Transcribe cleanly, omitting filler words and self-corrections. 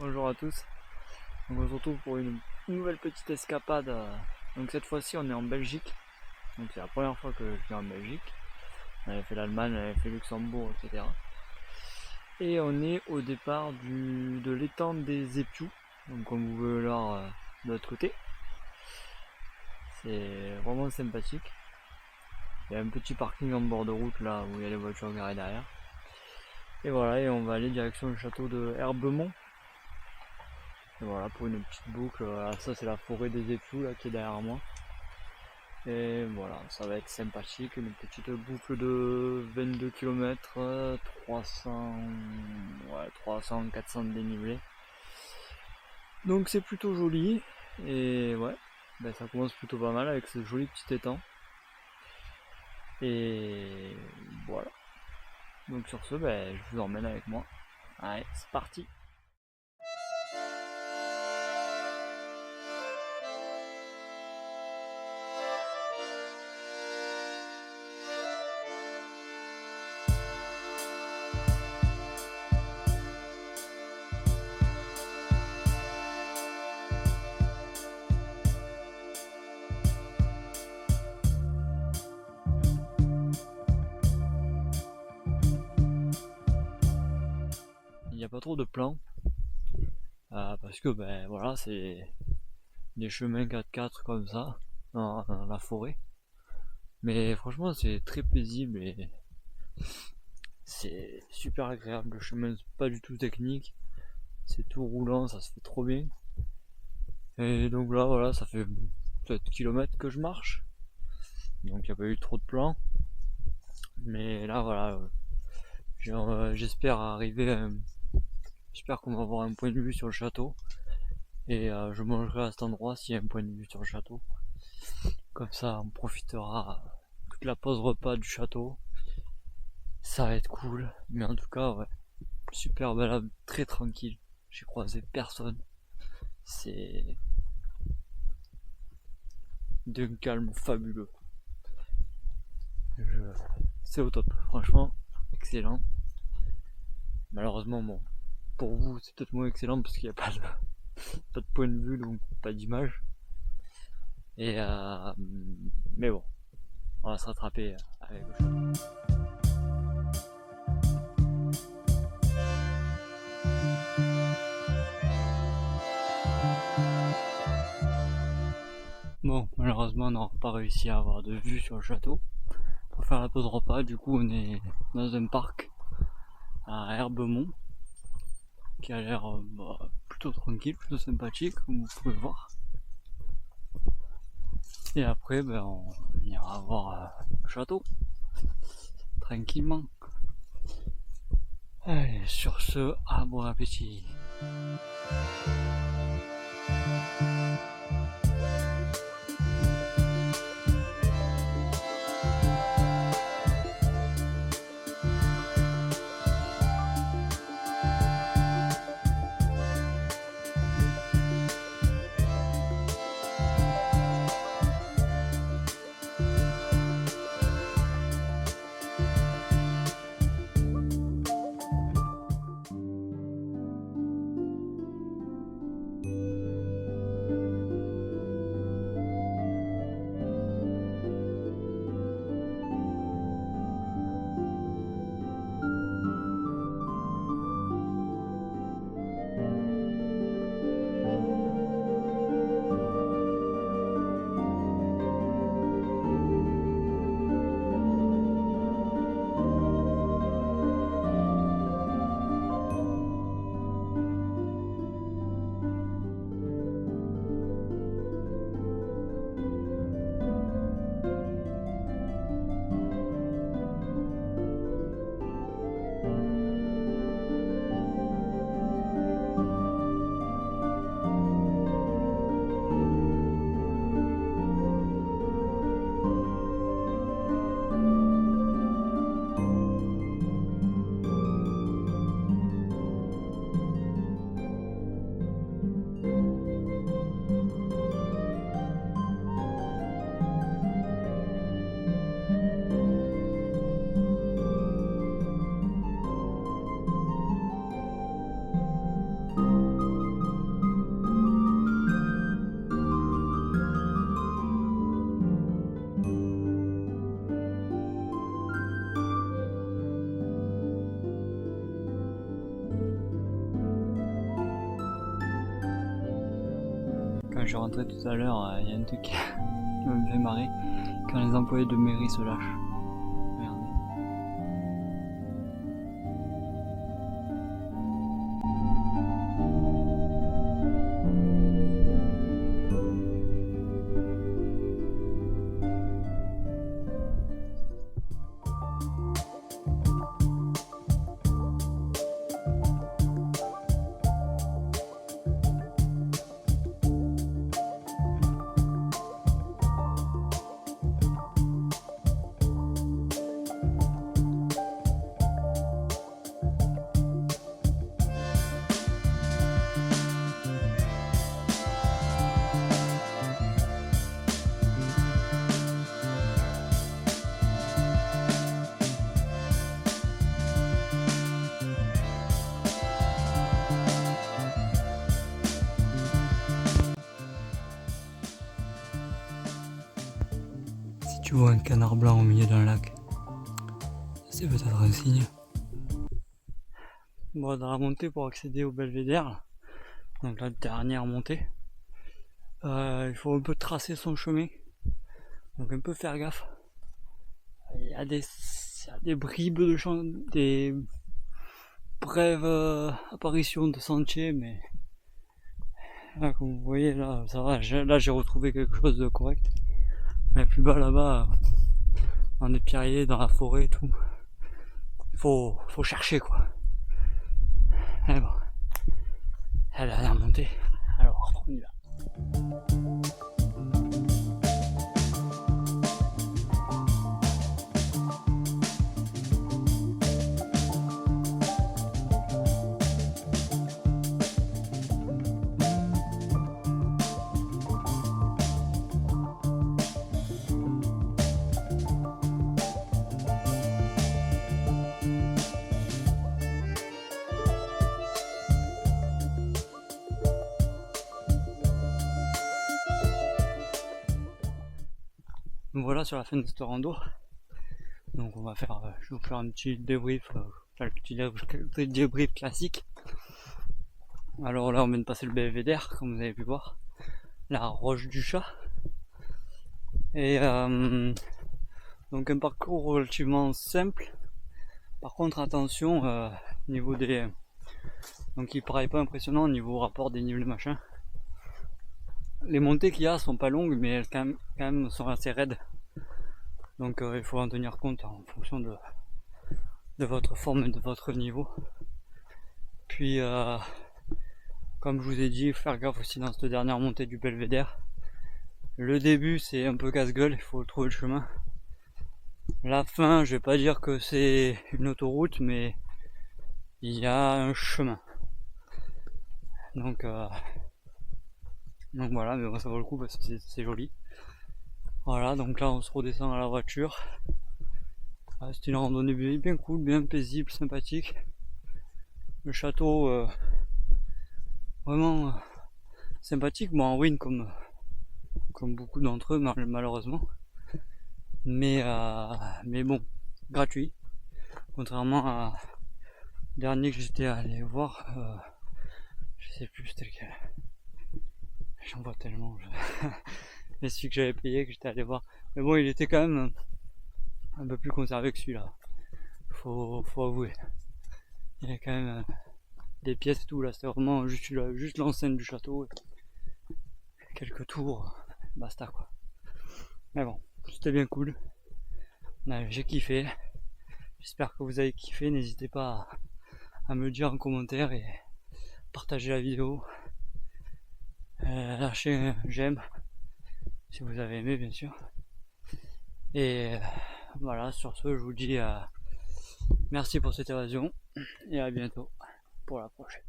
Bonjour à tous. Donc on se retrouve pour une nouvelle petite escapade. Donc cette fois-ci on est en Belgique. Donc c'est la première fois que je viens en Belgique. On avait fait l'Allemagne, on avait fait Luxembourg, etc. Et on est au départ de l'étang des Épious. Donc comme vous pouvez le voir de l'autre côté. C'est vraiment sympathique. Il y a un petit parking en bord de route là où il y a les voitures garées derrière. Et voilà, et on va aller direction le château de Herbemont. Et voilà, pour une petite boucle. Voilà, ça c'est la forêt des Épious là qui est derrière moi. Et voilà, ça va être sympathique, une petite boucle de 22 km, 400 de dénivelé. Donc c'est plutôt joli, et ouais, ben ça commence plutôt pas mal avec ce joli petit étang. Et voilà, donc sur ce, ben, je vous emmène avec moi. Allez, c'est parti! Il n'y a pas trop de plans, parce que ben voilà, c'est des chemins 4x4 comme ça, dans la forêt. Mais franchement, c'est très paisible et c'est super agréable. Le chemin, c'est pas du tout technique, c'est tout roulant, ça se fait trop bien. Et donc là, voilà, ça fait 7 km que je marche, donc il n'y a pas eu trop de plans. Mais là, voilà, j'espère arriver, j'espère qu'on va avoir un point de vue sur le château. Et je mangerai à cet endroit s'il y a un point de vue sur le château. Comme ça, on profitera toute la pause repas du château. Ça va être cool. Mais en tout cas, ouais, super balade, très tranquille. J'ai croisé personne. C'est d'un calme fabuleux. C'est au top, franchement, excellent. Malheureusement, bon, pour vous, c'est peut-être moins excellent parce qu'il n'y a pas de point de vue, donc pas d'image. Et mais bon, on va se rattraper avec le château. Bon, malheureusement, on n'aura pas réussi à avoir de vue sur le château. Pour faire la pause repas, du coup, on est dans un parc à Herbemont qui a l'air plutôt tranquille, plutôt sympathique, comme vous pouvez voir. Et après, ben, on ira voir le château tranquillement. Allez, sur ce, à bon appétit. je rentrais tout à l'heure, il y a un truc qui me fait marrer, quand les employés de mairie se lâchent. Regardez. Si tu vois un canard blanc au milieu d'un lac, c'est peut-être un signe. Bon, dans la montée pour accéder au belvédère, donc la dernière montée, il faut un peu tracer son chemin, donc un peu faire gaffe. Il y a des bribes de champ, des brèves apparitions de sentiers, mais là, comme vous voyez, là ça va, là j'ai retrouvé quelque chose de correct. Mais plus bas là-bas, dans des pierriers, dans la forêt et tout, faut chercher quoi. Et bon, la dernière montée, alors on y va. Voilà sur la fin de cette rando. Donc on va faire, je vais vous faire un petit débrief, le petit débrief classique. Alors là on vient de passer le belvédère, comme vous avez pu voir, la roche du chat. Et donc un parcours relativement simple. Par contre attention, niveau des... Donc il paraît pas impressionnant au niveau rapport des niveaux machin. Les montées qu'il y a sont pas longues mais elles quand même sont assez raides. Donc il faut en tenir compte en fonction de votre forme et de votre niveau. Puis comme je vous ai dit, faire gaffe aussi dans cette dernière montée du belvédère. Le début c'est un peu casse-gueule, il faut trouver le chemin. La fin, je vais pas dire que c'est une autoroute, mais il y a un chemin. Donc voilà, mais bon, ça vaut le coup parce que c'est joli. Voilà, donc là on se redescend à la voiture. C'est une randonnée bien cool, bien paisible, sympathique. Le château vraiment sympathique, bon en ruine comme beaucoup d'entre eux malheureusement. Mais bon, gratuit. Contrairement à dernier que j'étais allé voir, je sais plus c'était lequel. J'en vois tellement. Mais celui que j'avais payé, que j'étais allé voir. Mais bon, il était quand même un peu plus conservé que celui-là. Faut avouer. Il y a quand même des pièces et tout là. C'était vraiment juste l'enceinte du château. Quelques tours, basta quoi. Mais bon, c'était bien cool. J'ai kiffé. J'espère que vous avez kiffé. N'hésitez pas à me le dire en commentaire et partager la vidéo. Lâchez un j'aime si vous avez aimé bien sûr. Et voilà, sur ce je vous dis merci pour cette évasion et à bientôt pour la prochaine.